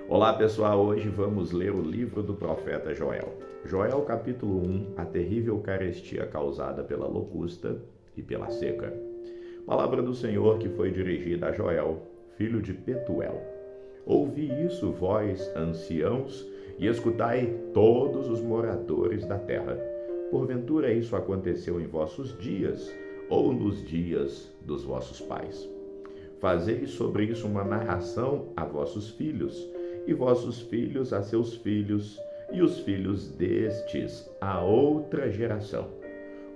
Olá pessoal, hoje vamos ler o livro do profeta Joel. Joel capítulo 1, a terrível carestia causada pela locusta e pela seca. Palavra do Senhor que foi dirigida a Joel, filho de Petuel. Ouvi isso, vós, anciãos, e escutai todos os moradores da terra. Porventura isso aconteceu em vossos dias, ou nos dias dos vossos pais. Fazei sobre isso uma narração a vossos filhos, e vossos filhos a seus filhos, e os filhos destes a outra geração.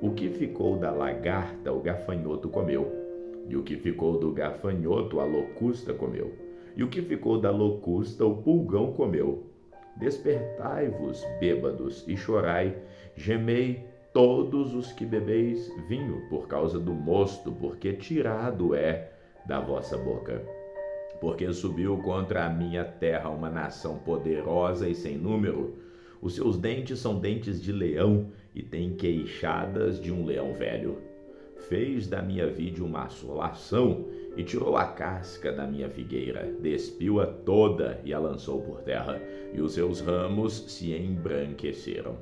O que ficou da lagarta o gafanhoto comeu, e o que ficou do gafanhoto a locusta comeu, e o que ficou da locusta o pulgão comeu. Despertai-vos, bêbados, e chorai, gemei todos os que bebeis vinho por causa do mosto, porque tirado é da vossa boca. Porque subiu contra a minha terra uma nação poderosa e sem número. Os seus dentes são dentes de leão e tem queixadas de um leão velho. Fez da minha vide uma assolação e tirou a casca da minha figueira, despiu-a toda e a lançou por terra, e os seus ramos se embranqueceram.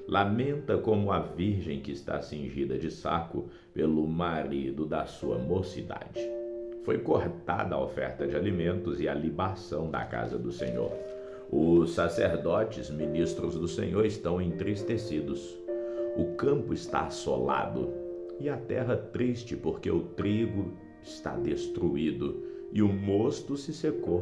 Lamenta como a virgem que está cingida de saco pelo marido da sua mocidade. Foi cortada a oferta de alimentos e a libação da casa do Senhor. Os sacerdotes, ministros do Senhor, estão entristecidos. O campo está assolado e a terra triste, porque o trigo está destruído e o mosto se secou.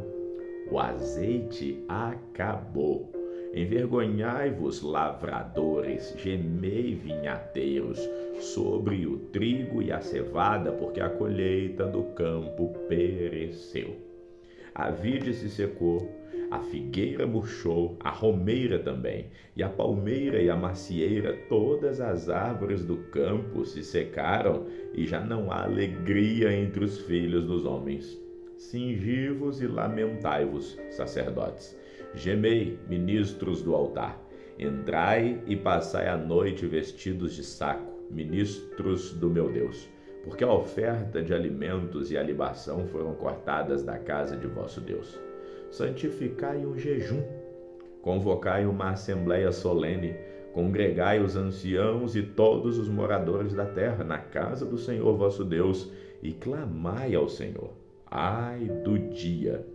O azeite acabou. Envergonhai-vos, lavradores, gemei, vinhateiros, sobre o trigo e a cevada, porque a colheita do campo pereceu. A vide se secou, a figueira murchou, a romeira também, e a palmeira e a macieira, todas as árvores do campo se secaram, e já não há alegria entre os filhos dos homens. Cingi-vos e lamentai-vos, sacerdotes. Gemei, ministros do altar. Entrai e passai a noite vestidos de saco, ministros do meu Deus, porque a oferta de alimentos e a libação foram cortadas da casa de vosso Deus. Santificai um jejum, convocai uma assembleia solene, congregai os anciãos e todos os moradores da terra na casa do Senhor vosso Deus, e clamai ao Senhor. Ai do dia!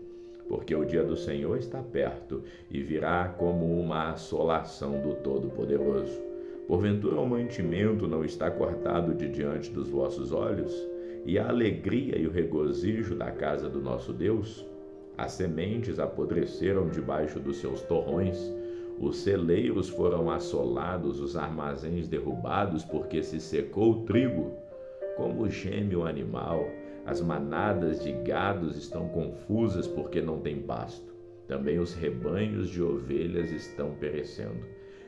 Porque o dia do Senhor está perto e virá como uma assolação do Todo-Poderoso. Porventura o mantimento não está cortado de diante dos vossos olhos, e a alegria e o regozijo da casa do nosso Deus? As sementes apodreceram debaixo dos seus torrões, os celeiros foram assolados, os armazéns derrubados, porque se secou o trigo. Como geme o animal, as manadas de gados estão confusas porque não tem pasto. Também os rebanhos de ovelhas estão perecendo.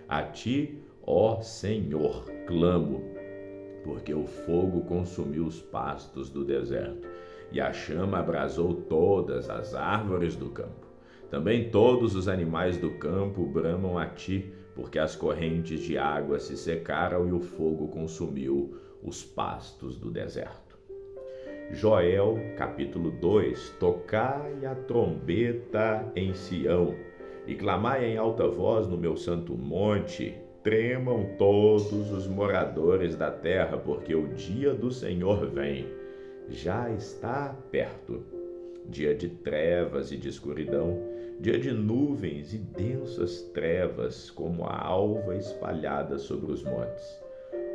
A ti, ó Senhor, clamo, porque o fogo consumiu os pastos do deserto, e a chama abrasou todas as árvores do campo. Também todos os animais do campo bramam a ti, porque as correntes de água se secaram e o fogo consumiu os pastos do deserto. Joel, capítulo 2. Tocai a trombeta em Sião, e clamai em alta voz no meu santo monte. Tremam todos os moradores da terra, porque o dia do Senhor vem. Já está perto. Dia de trevas e de escuridão, dia de nuvens e densas trevas, como a alva espalhada sobre os montes.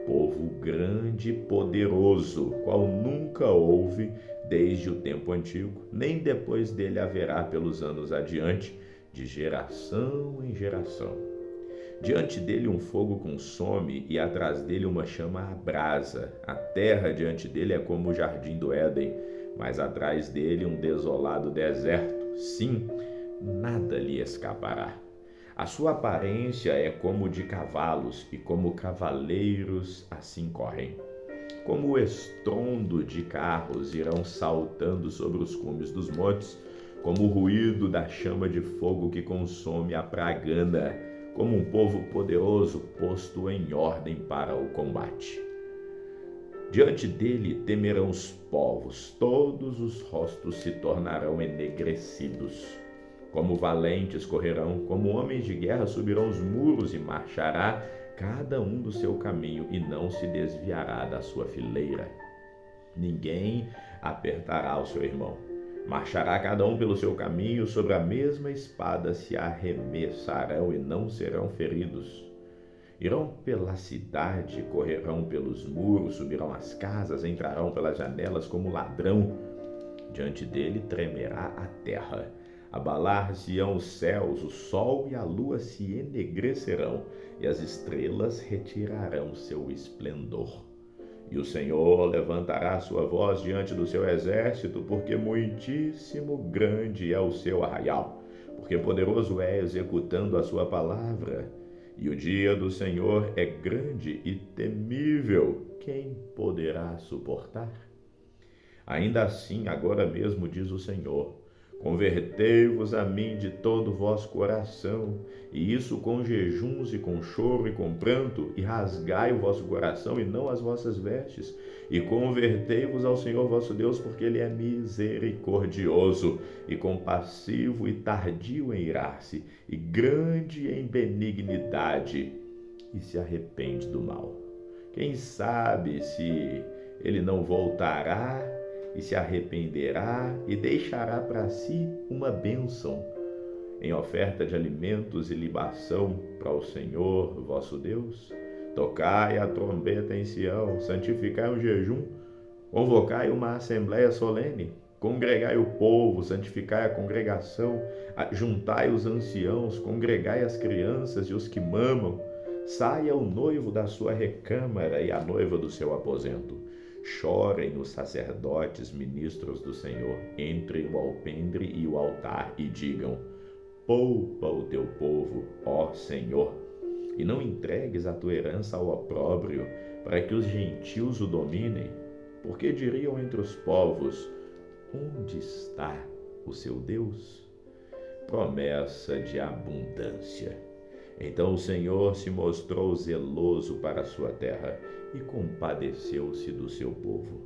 Povo grande e poderoso, qual nunca houve desde o tempo antigo, nem depois dele haverá pelos anos adiante, de geração em geração. Diante dele um fogo consome, e atrás dele uma chama abrasa. A terra diante dele é como o jardim do Éden, mas atrás dele um desolado deserto. Sim, nada lhe escapará. A sua aparência é como de cavalos, e como cavaleiros assim correm. Como o estrondo de carros irão saltando sobre os cumes dos montes, como o ruído da chama de fogo que consome a pragana, como um povo poderoso posto em ordem para o combate. Diante dele temerão os povos, todos os rostos se tornarão enegrecidos. Como valentes correrão, como homens de guerra subirão os muros e marchará cada um do seu caminho e não se desviará da sua fileira. Ninguém apertará o seu irmão. Marchará cada um pelo seu caminho, sobre a mesma espada se arremessarão e não serão feridos. Irão pela cidade, correrão pelos muros, subirão as casas, entrarão pelas janelas como ladrão. Diante dele tremerá a terra. Abalar-se-ão os céus, o sol e a lua se enegrecerão, e as estrelas retirarão seu esplendor. E o Senhor levantará sua voz diante do seu exército, porque muitíssimo grande é o seu arraial, porque poderoso é executando a sua palavra. E o dia do Senhor é grande e temível, quem poderá suportar? Ainda assim, agora mesmo diz o Senhor, convertei-vos a mim de todo o vosso coração, e isso com jejuns e com choro e com pranto, e rasgai o vosso coração e não as vossas vestes, e convertei-vos ao Senhor vosso Deus, porque Ele é misericordioso e compassivo e tardio em irar-se, e grande em benignidade, e se arrepende do mal. Quem sabe se Ele não voltará e se arrependerá e deixará para si uma bênção em oferta de alimentos e libação para o Senhor vosso Deus? Tocai a trombeta em Sião, santificai o jejum, convocai uma assembleia solene, congregai o povo, santificai a congregação, juntai os anciãos, congregai as crianças e os que mamam, saia o noivo da sua recâmara e a noiva do seu aposento. Chorem os sacerdotes, ministros do Senhor, entre o alpendre e o altar, e digam: poupa o teu povo, ó Senhor, e não entregues a tua herança ao opróbrio, para que os gentios o dominem, porque diriam entre os povos: onde está o seu Deus? Promessa de abundância. Então o Senhor se mostrou zeloso para a sua terra e compadeceu-se do seu povo.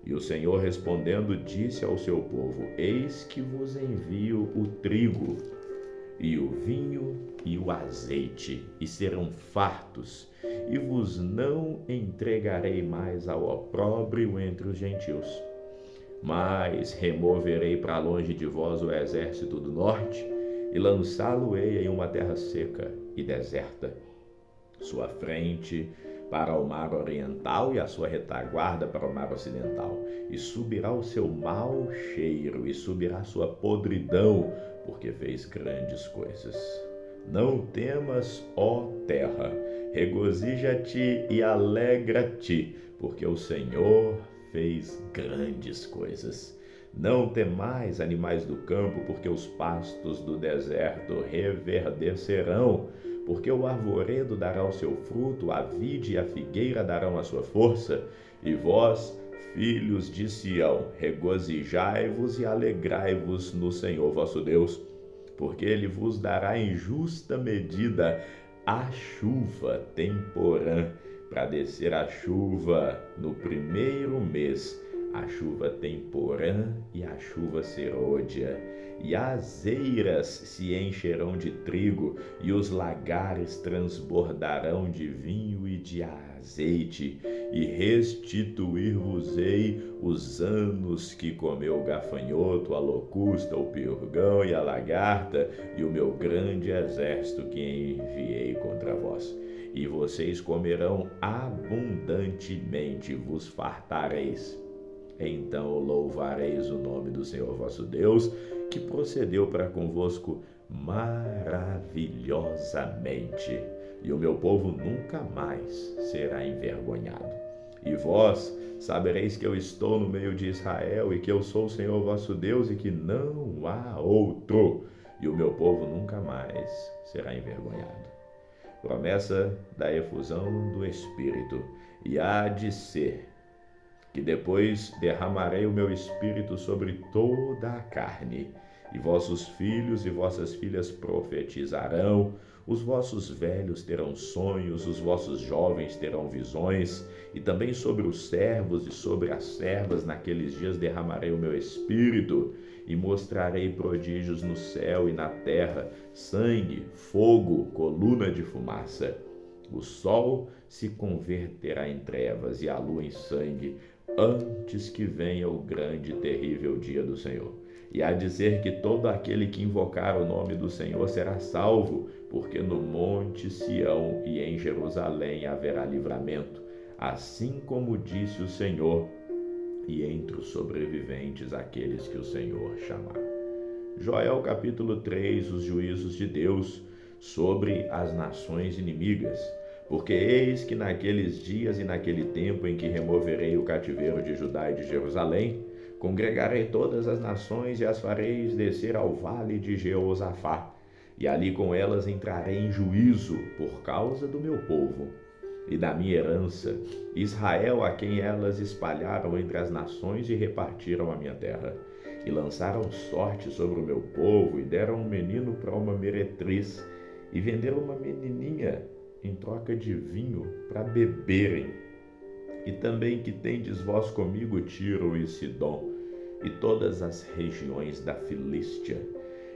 E o Senhor respondendo disse ao seu povo: eis que vos envio o trigo e o vinho e o azeite, e serão fartos, e vos não entregarei mais ao opróbrio entre os gentios. Mas removerei para longe de vós o exército do norte, e lançá-lo-ei em uma terra seca e deserta. Sua frente para o mar oriental e a sua retaguarda para o mar ocidental. E subirá o seu mau cheiro e subirá sua podridão, porque fez grandes coisas. Não temas, ó terra, regozija-te e alegra-te, porque o Senhor fez grandes coisas. Não temais, animais do campo, porque os pastos do deserto reverdecerão, porque o arvoredo dará o seu fruto, a vide e a figueira darão a sua força. E vós, filhos de Sião, regozijai-vos e alegrai-vos no Senhor vosso Deus, porque Ele vos dará em justa medida a chuva temporã, para descer a chuva no primeiro mês, a chuva temporã e a chuva serôdia, e as eiras se encherão de trigo, e os lagares transbordarão de vinho e de azeite, e restituir-vos-ei os anos que comeu o gafanhoto, a locusta, o pirgão e a lagarta, e o meu grande exército que enviei contra vós. E vocês comerão abundantemente, vos fartareis. Então louvareis o nome do Senhor vosso Deus, que procedeu para convosco maravilhosamente, e o meu povo nunca mais será envergonhado. E vós sabereis que eu estou no meio de Israel, e que eu sou o Senhor vosso Deus, e que não há outro, e o meu povo nunca mais será envergonhado. Promessa da efusão do Espírito. E há de ser que depois derramarei o meu Espírito sobre toda a carne, e vossos filhos e vossas filhas profetizarão, os vossos velhos terão sonhos, os vossos jovens terão visões, e também sobre os servos e sobre as servas naqueles dias derramarei o meu Espírito, e mostrarei prodígios no céu e na terra, sangue, fogo, coluna de fumaça. O sol se converterá em trevas e a lua em sangue, antes que venha o grande e terrível dia do Senhor. E há de dizer que todo aquele que invocar o nome do Senhor será salvo, porque no monte Sião e em Jerusalém haverá livramento, assim como disse o Senhor, e entre os sobreviventes aqueles que o Senhor chamar. Joel capítulo 3, os juízos de Deus sobre as nações inimigas. Porque eis que naqueles dias e naquele tempo em que removerei o cativeiro de Judá e de Jerusalém, congregarei todas as nações e as fareis descer ao vale de Jeosafá, e ali com elas entrarei em juízo por causa do meu povo e da minha herança, Israel, a quem elas espalharam entre as nações e repartiram a minha terra. E lançaram sorte sobre o meu povo, e deram um menino para uma meretriz, e venderam uma menininha em troca de vinho para beberem. E também que tendes vós comigo Tiro e Sidom, e todas as regiões da Filístia.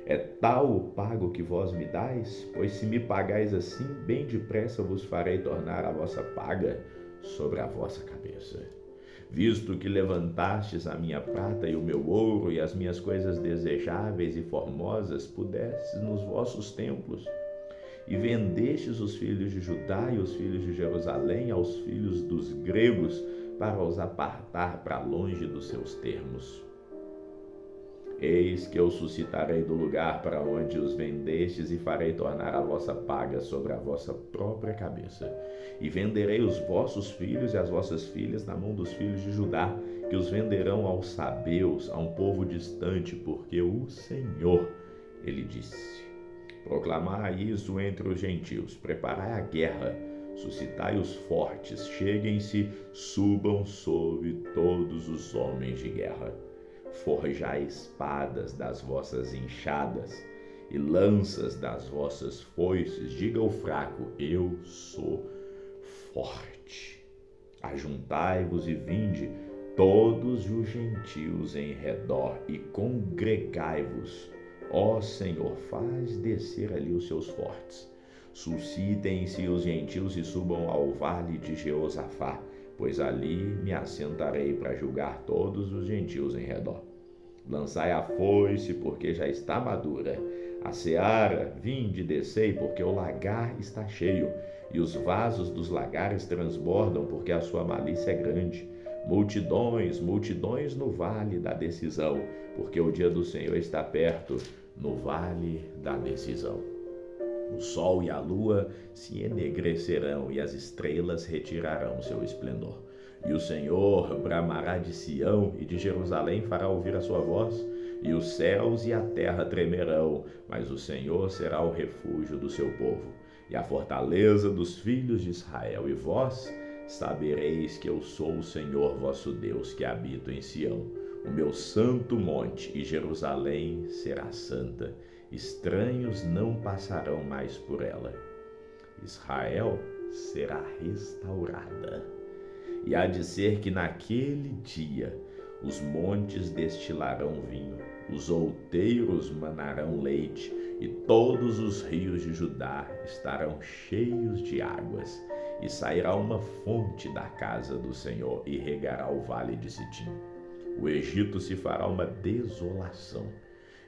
É tal o pago que vós me dais? Pois se me pagais assim, bem depressa vos farei tornar a vossa paga sobre a vossa cabeça. Visto que levantastes a minha prata e o meu ouro e as minhas coisas desejáveis e formosas pudestes nos vossos templos, e vendestes os filhos de Judá e os filhos de Jerusalém aos filhos dos gregos para os apartar para longe dos seus termos. Eis que eu suscitarei do lugar para onde os vendestes e farei tornar a vossa paga sobre a vossa própria cabeça. E venderei os vossos filhos e as vossas filhas na mão dos filhos de Judá, que os venderão aos sabeus, a um povo distante, porque o Senhor, ele disse: proclamai isso entre os gentios, preparai a guerra, suscitai os fortes, cheguem-se, subam sobre todos os homens de guerra. Forjai espadas das vossas enxadas e lanças das vossas foices. Diga ao fraco: eu sou forte. Ajuntai-vos e vinde, todos os gentios em redor, e congregai-vos. Ó Senhor, faz descer ali os seus fortes. Suscitem-se os gentios e subam ao vale de Jeosafá, pois ali me assentarei para julgar todos os gentios em redor. Lançai a foice, porque já está madura. A seara, vinde, descei, porque o lagar está cheio, e os vasos dos lagares transbordam, porque a sua malícia é grande. Multidões, multidões no vale da decisão, porque o dia do Senhor está perto, no vale da decisão. O sol e a lua se enegrecerão e as estrelas retirarão seu esplendor. E o Senhor bramará de Sião e de Jerusalém fará ouvir a sua voz, e os céus e a terra tremerão, mas o Senhor será o refúgio do seu povo e a fortaleza dos filhos de Israel. E vós sabereis que eu sou o Senhor vosso Deus, que habito em Sião, o meu santo monte, e Jerusalém será santa. Estranhos não passarão mais por ela. Israel será restaurada. E há de ser que naquele dia os montes destilarão vinho, os outeiros manarão leite, e todos os rios de Judá estarão cheios de águas. E sairá uma fonte da casa do Senhor e regará o vale de Sitim. O Egito se fará uma desolação,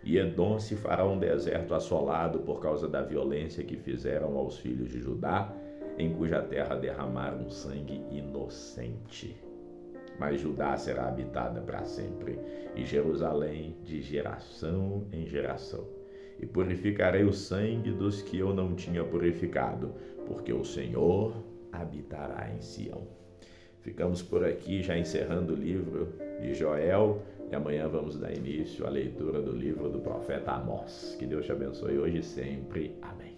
e Edom se fará um deserto assolado por causa da violência que fizeram aos filhos de Judá, em cuja terra derramaram sangue inocente. Mas Judá será habitada para sempre, e Jerusalém de geração em geração. E purificarei o sangue dos que eu não tinha purificado, porque o Senhor habitará em Sião. Ficamos por aqui, já encerrando o livro de Joel, e amanhã vamos dar início à leitura do livro do profeta Amós. Que Deus te abençoe hoje e sempre. Amém.